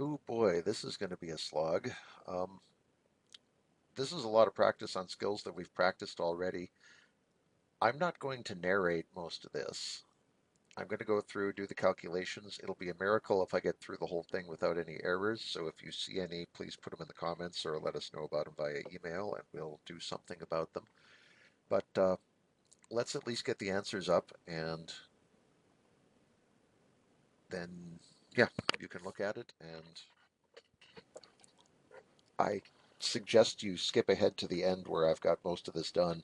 Ooh boy, this is going to be a slog. Um, this is a lot of practice on skills that we've practiced already. I'm not going to narrate most of this. I'm going to go through, do the calculations. It'll be a miracle if I get through the whole thing without any errors. So if you see any, please put them in the comments or let us know about them via email and we'll do something about them. But let's at least get the answers up and then, yeah, you can look at it. And I suggest you skip ahead to the end where I've got most of this done,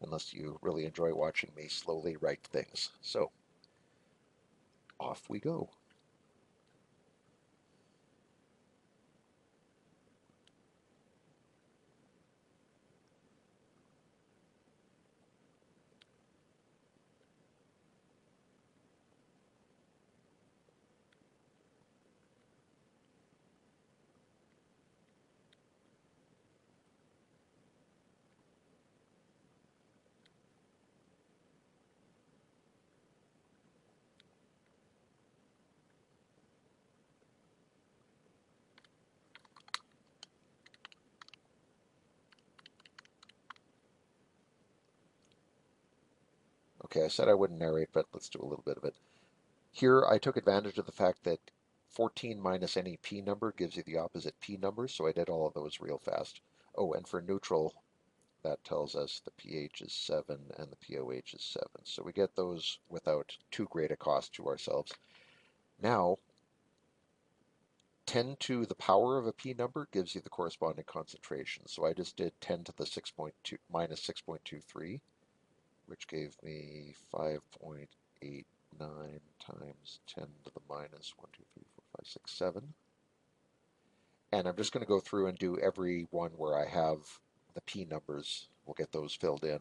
unless you really enjoy watching me slowly write things. So off we go. Okay, I said I wouldn't narrate, but let's do a little bit of it. Here, I took advantage of the fact that 14 minus any p number gives you the opposite p number, so I did all of those real fast. Oh, and for neutral, that tells us the pH is 7 and the pOH is 7. So we get those without too great a cost to ourselves. Now, 10 to the power of a p number gives you the corresponding concentration. So I just did 10 to the 6.2 minus 6.23, which gave me 5.89 times 10 to the minus 1, 2, 3, 4, 5, 6, 7. And I'm just going to go through and do every one where I have the p numbers. We'll get those filled in.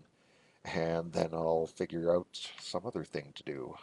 And then I'll figure out some other thing to do.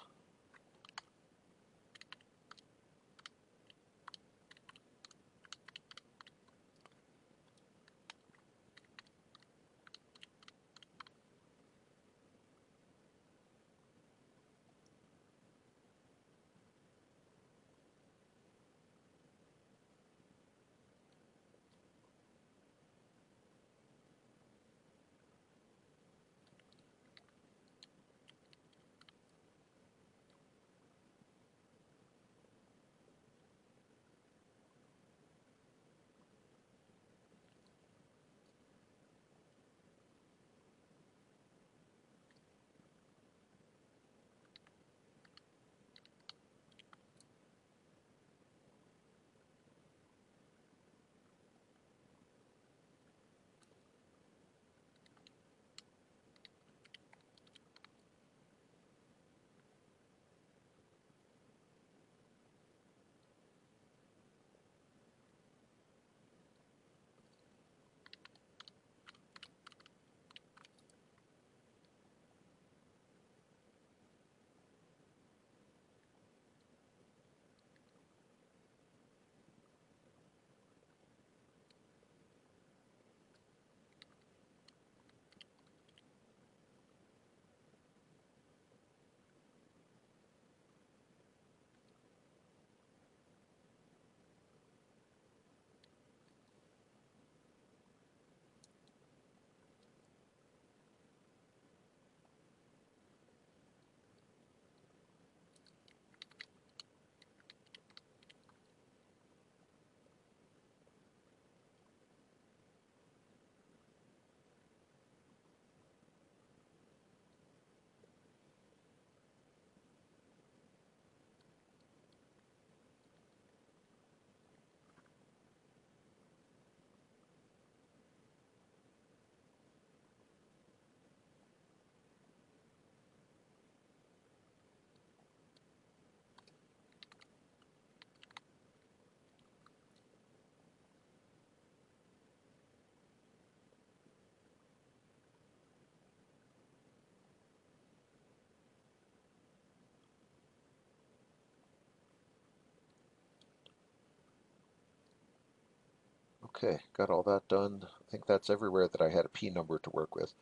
Okay, got all that done. I think that's everywhere that I had a p number to work with.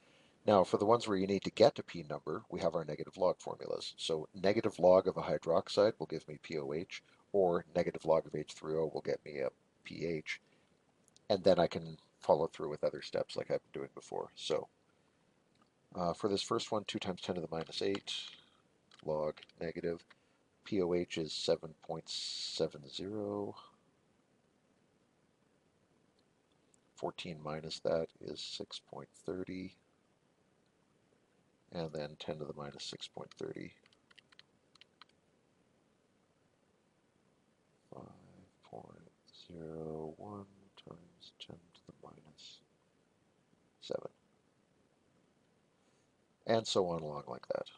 Now, for the ones where you need to get a p number, we have our negative log formulas. So negative log of a hydroxide will give me pOH. or negative log of h through O will get me a pH, and then I can follow through with other steps like I've been doing before. So for this first one, 2 times 10 to the minus 8 log negative. POH is 7.70. 14 minus that is 6.30. And then 10 to the minus 6.30. 5.01 times 10 to the minus 7. And so on along like that.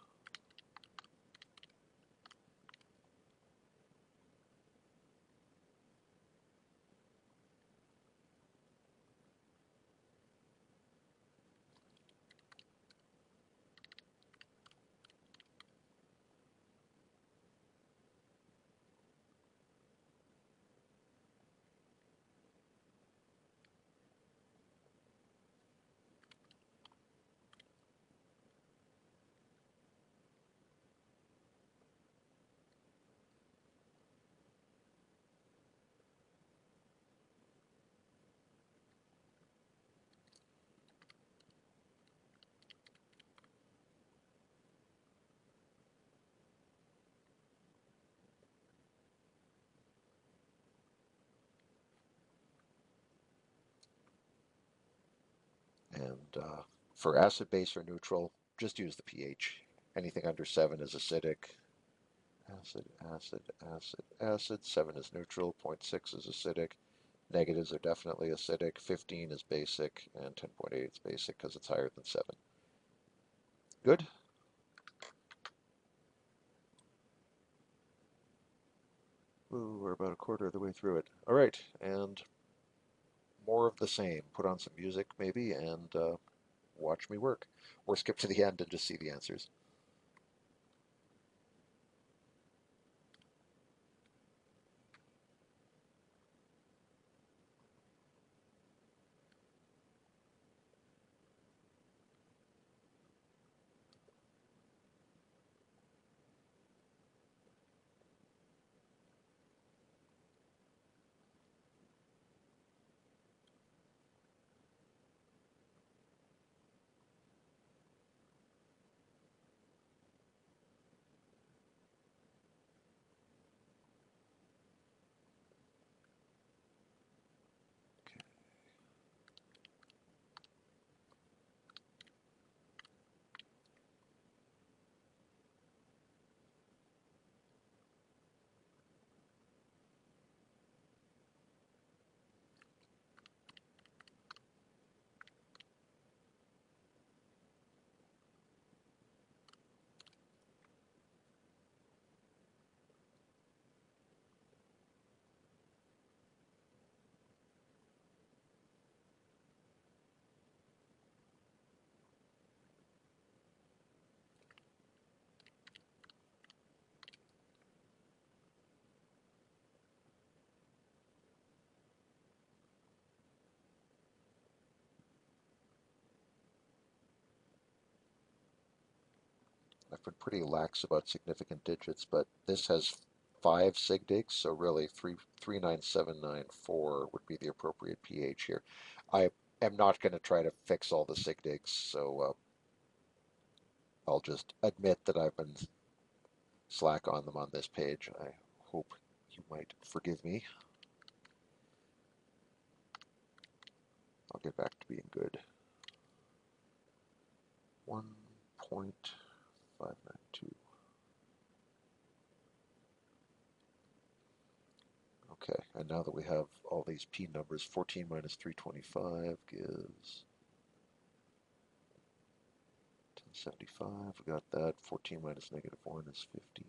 And for acid, base, or neutral, just use the pH. Anything under 7 is acidic. Acid, acid, acid, acid. 7 is neutral. 0.6 is acidic. Negatives are definitely acidic. 15 is basic, and 10.8 is basic because it's higher than 7. Good? Ooh, we're about a quarter of the way through it. All right, and more of the same. Put on some music maybe and watch me work. Or skip to the end and just see the answers. I've been pretty lax about significant digits, but this has 5 sig digs, so really 39794 would be the appropriate pH here. I am not going to try to fix all the sig digs, so I'll just admit that I've been slack on them on this page. I hope you might forgive me. I'll get back to being good. 1.592. Okay, and now that we have all these P numbers, 14 minus 325 gives 1075. We got that. 14 minus negative 1 is 15.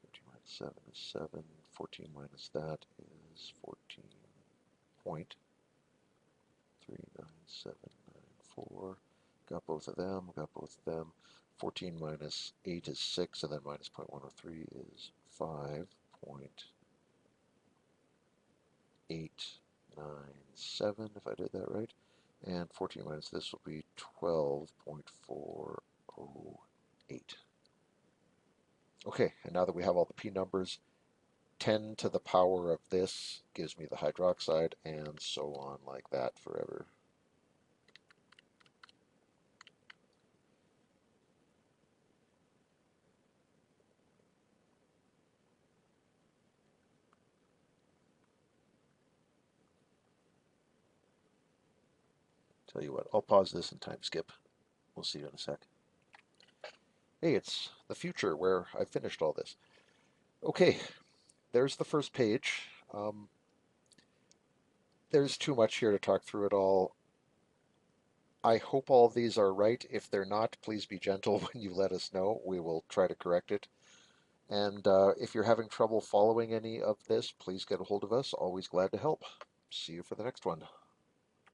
15 minus 7 is 7. 14 minus that is 14.39794. Got both of them. Got both of them. 14 minus 8 is 6, and then minus 0.103 is 5.897, if I did that right. And 14 minus this will be 12.408. Okay, and now that we have all the P numbers, 10 to the power of this gives me the hydroxide, and so on like that forever. Tell you what, I'll pause this and time skip. We'll see you in a sec. Hey, it's the future where I've finished all this. Okay, there's the first page. There's too much here to talk through it all. I hope all these are right. If they're not, please be gentle when you let us know. We will try to correct it. And if you're having trouble following any of this, please get a hold of us. Always glad to help. See you for the next one.